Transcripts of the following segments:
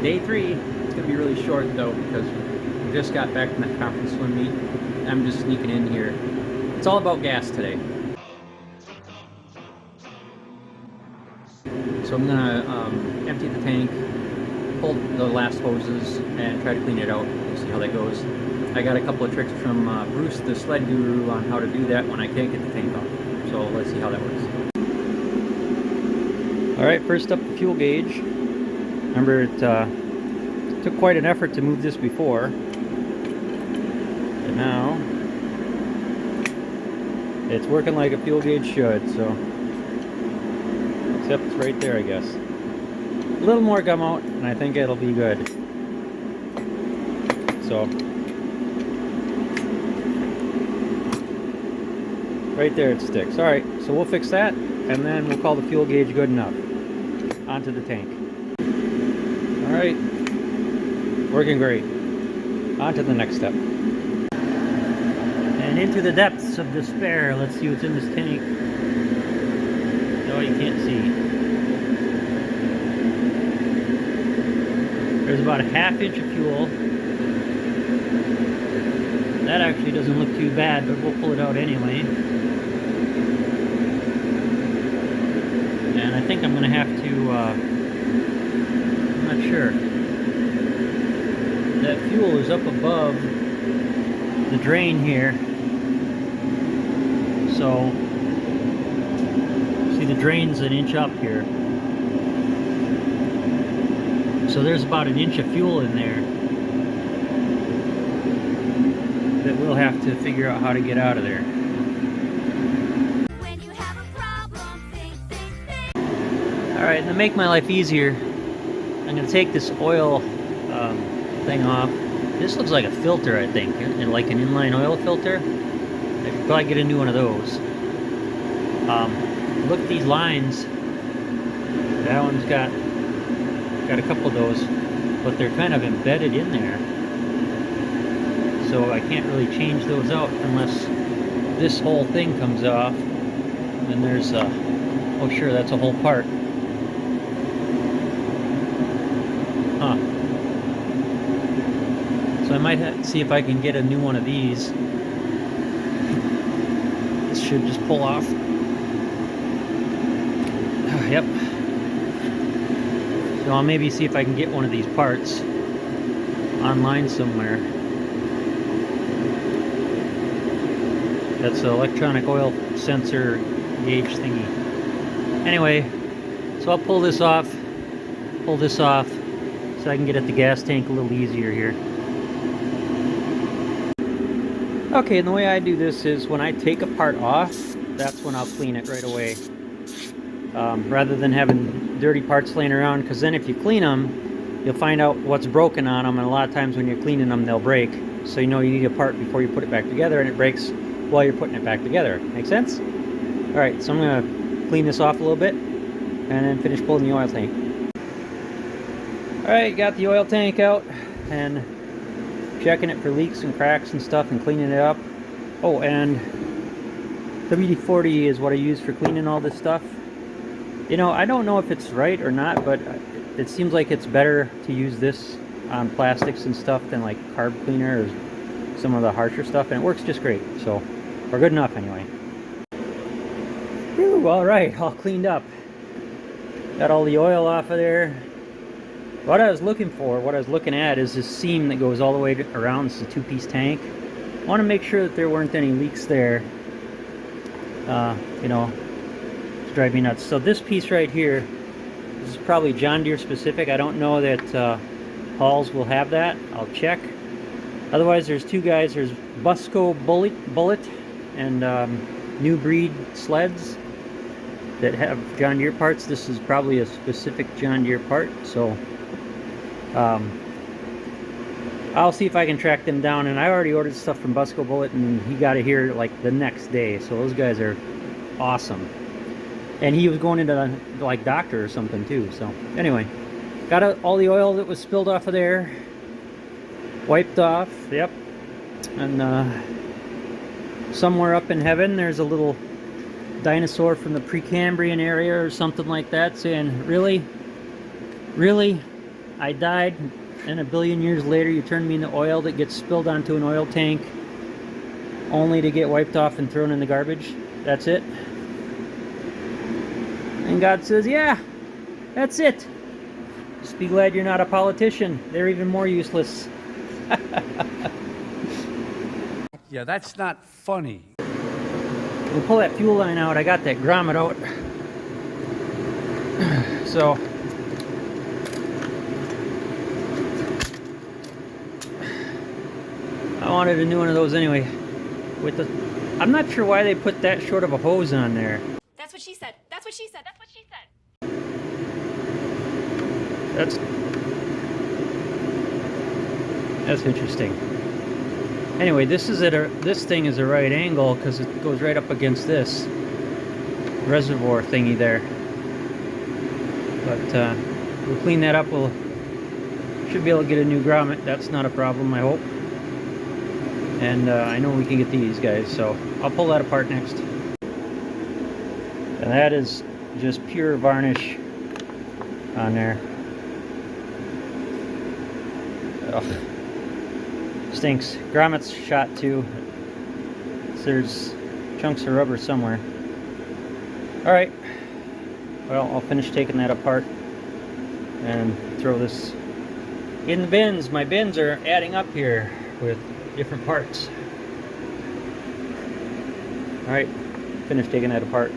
Day 3, it's going to be really short though because we just got back from that conference swim meet. I'm just sneaking in here. It's all about gas today. So I'm going to empty the tank, pull the last hoses, and try to clean it out. We'll see how that goes. I got a couple of tricks from Bruce, the sled guru, on how to do that when I can't get the tank off. So let's see how that works. Alright, first up the fuel gauge. Remember, it took quite an effort to move this before. And now, it's working like a fuel gauge should, so. Except it's right there, I guess. A little more gum out, and I think it'll be good. So. Right there it sticks. Alright, so we'll fix that, and then we'll call the fuel gauge good enough. Onto the tank. Alright, working great. On to the next step. And into the depths of despair. Let's see what's in this tank. No, you can't see. There's about a ½ inch of fuel. That actually doesn't look too bad, but we'll pull it out anyway. And I think I'm going to have to, I'm not sure. That fuel is up above the drain here. So, see the drain's an inch up here. So there's about an inch of fuel in there that we'll have to figure out how to get out of there. Alright, to make my life easier, I'm going to take this oil thing off. This looks like a filter, I think, and like an inline oil filter. I could probably get a new one of those. Look at these lines. That one's got a couple of those, but they're kind of embedded in there. So I can't really change those out unless this whole thing comes off. And there's oh sure, that's a whole part. Huh. So I might see if I can get a new one of these. This should just pull off. Yep. So I'll maybe see if I can get one of these parts online somewhere. That's an electronic oil sensor gauge thingy. Anyway, so I'll pull this off, so I can get at the gas tank a little easier here. Okay, and the way I do this is when I take a part off, that's when I'll clean it right away. Rather than having dirty parts laying around, because then if you clean them, you'll find out what's broken on them, and a lot of times when you're cleaning them, they'll break. So you know you need a part before you put it back together, and it breaks while you're putting it back together. Make sense? Alright, so I'm going to clean this off a little bit, and then finish pulling the oil tank. Alright, got the oil tank out, and checking it for leaks and cracks and stuff, and cleaning it up. Oh, and WD-40 is what I use for cleaning all this stuff. You know, I don't know if it's right or not, but it seems like it's better to use this on plastics and stuff than like carb cleaner or some of the harsher stuff, and it works just great. So, or good enough anyway. Whew, alright, all cleaned up. Got all the oil off of there. What I was looking at is this seam that goes all the way around. It's a two-piece tank. I want to make sure that there weren't any leaks there. You know, it's driving me nuts. So this piece right here, this is probably John Deere specific. I don't know that Halls will have that. I'll check. Otherwise, there's two guys. There's Busco Bullet and New Breed sleds that have John Deere parts. This is probably a specific John Deere part. So I'll see if I can track them down. And I already ordered stuff from Busco Bullet, and he got it here like the next day. So those guys are awesome. And he was going into like doctor or something too. So anyway, got all the oil that was spilled off of there wiped off. Yep. And somewhere up in heaven there's a little dinosaur from the Precambrian area or something like that saying, really? I died, and a billion years later you turn me into oil that gets spilled onto an oil tank only to get wiped off and thrown in the garbage. That's it. And God says, yeah, that's it. Just be glad you're not a politician. They're even more useless. Yeah, that's not funny. We'll pull that fuel line out. I got that grommet out. So I wanted a new one of those anyway. With the, I'm not sure why they put that short of a hose on there. That's what she said. That's what she said. That's what she said. That's interesting. Anyway, this thing is a right angle because it goes right up against this reservoir thingy there. But we'll clean that up. We'll should be able to get a new grommet. That's not a problem, I hope. And I know we can get these guys, so I'll pull that apart next. And that is just pure varnish on there. Ugh. Stinks. Grommet's shot too. There's chunks of rubber somewhere. Alright. Well, I'll finish taking that apart and throw this in the bins. My bins are adding up here with different parts. Alright, finish taking that apart.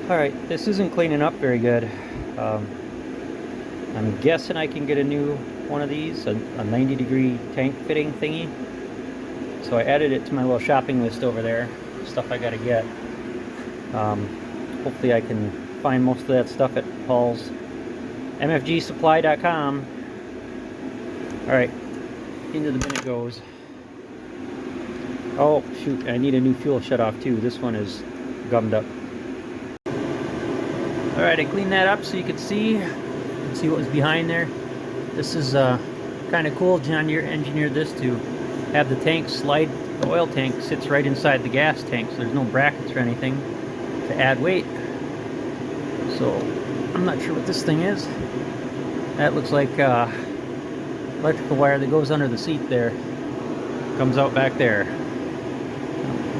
Alright, this isn't cleaning up very good. I'm guessing I can get a new one of these, a 90-degree tank fitting thingy. So I added it to my little shopping list over there, stuff I gotta get. Hopefully I can find most of that stuff at Paul's mfgsupply.com. Alright, into the bin it goes. Oh shoot, I need a new fuel shutoff too. This one is gummed up. Alright, I cleaned that up so you can see what was behind there. This is kind of cool. John Deere engineered this to have the tank slide. The oil tank sits right inside the gas tank, so there's no brackets or anything to add weight. So I'm not sure what this thing is. That looks like electrical wire that goes under the seat there. Comes out back there.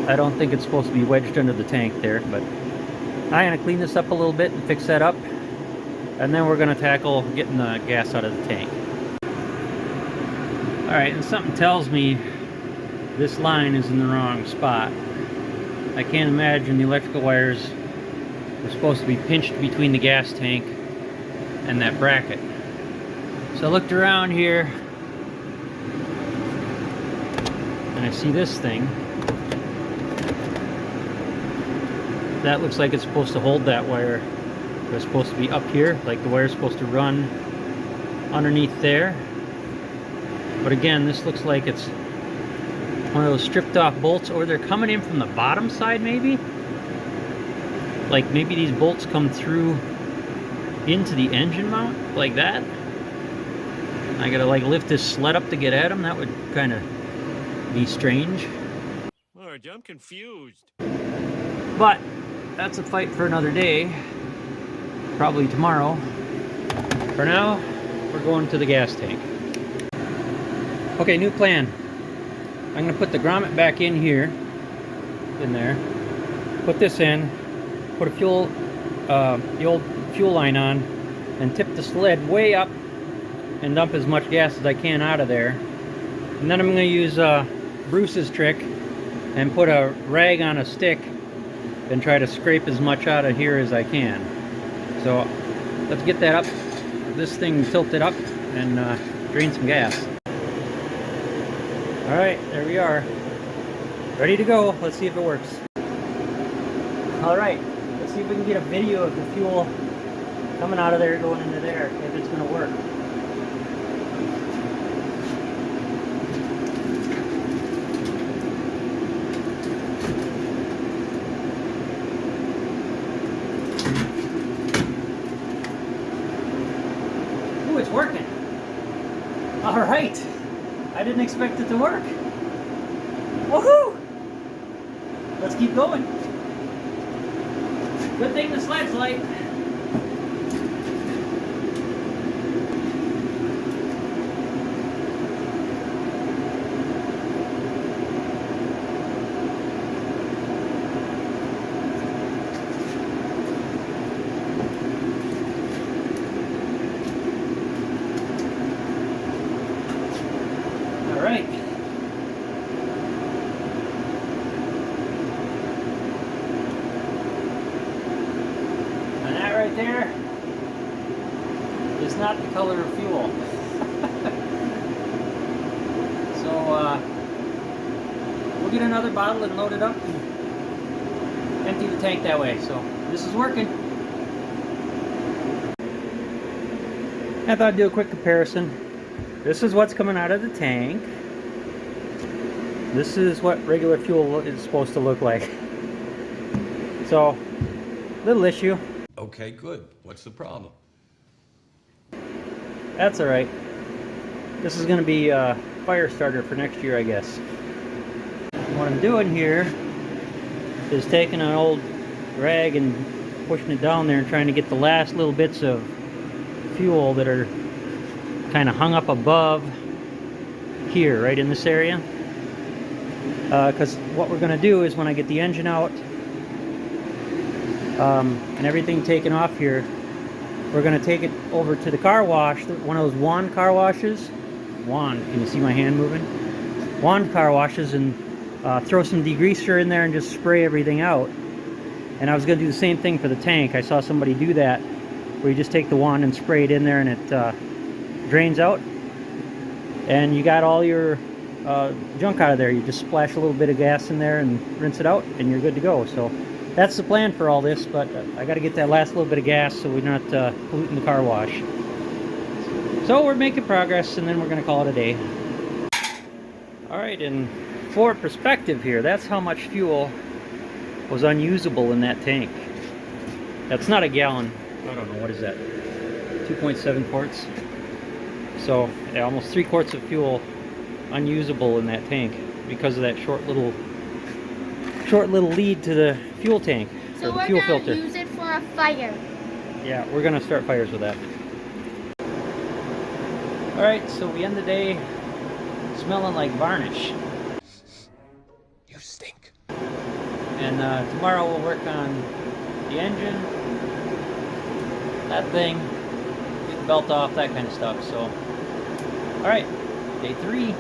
I don't think it's supposed to be wedged under the tank there, but I'm going to clean this up a little bit and fix that up. And then we're going to tackle getting the gas out of the tank. Alright, and something tells me this line is in the wrong spot. I can't imagine the electrical wires were supposed to be pinched between the gas tank and that bracket. So I looked around here and I see this thing. That looks like it's supposed to hold that wire. It's supposed to be up here, like the wire's supposed to run underneath there. But again, this looks like it's one of those stripped off bolts, or they're coming in from the bottom side maybe? Like maybe these bolts come through into the engine mount, like that? I gotta like lift this sled up to get at them? That would kind of be strange. Lord, I'm confused. But that's a fight for another day. Probably tomorrow. For now, we're going to the gas tank. Okay, new plan. I'm going to put the grommet back in here, in there. Put this in. Put a the old fuel line on, and tip the sled way up and dump as much gas as I can out of there. And then I'm going to use Bruce's trick and put a rag on a stick and try to scrape as much out of here as I can. So let's get that up, this thing tilted up, and drain some gas. Alright, there we are. Ready to go. Let's see if it works. Alright, let's see if we can get a video of the fuel coming out of there going into there, if it's going to work. It's working. All right. I didn't expect it to work. Woohoo! Let's keep going. Good thing the sled's light. is not the color of fuel. So we'll get another bottle and load it up and empty the tank that way. So this is working. I thought I'd do a quick comparison. This is what's coming out of the tank. This is what regular fuel is supposed to look like. So, little issue. Okay, good. What's the problem? That's alright. This is going to be a fire starter for next year, I guess. What I'm doing here is taking an old rag and pushing it down there and trying to get the last little bits of fuel that are kind of hung up above here, right in this area. Because what we're going to do is when I get the engine out and everything taken off here, we're going to take it over to the car wash, one of those wand car washes. Wand, can you see my hand moving? Wand car washes, and throw some degreaser in there and just spray everything out. And I was going to do the same thing for the tank. I saw somebody do that, where you just take the wand and spray it in there and it drains out. And you got all your junk out of there. You just splash a little bit of gas in there and rinse it out and you're good to go. So that's the plan for all this, but I got to get that last little bit of gas so we're not polluting the car wash. So we're making progress, and then we're going to call it a day. Alright, and for perspective here, that's how much fuel was unusable in that tank. That's not a gallon. I don't know, what is that? 2.7 quarts. So yeah, almost 3 quarts of fuel unusable in that tank because of that short little lead to the fuel tank, So or the we're fuel gonna filter. use it for a fire. Yeah, we're gonna start fires with that. Alright, so we end the day smelling like varnish. You stink. And tomorrow we'll work on the engine, that thing, get the belt off, that kind of stuff. So, alright, day 3.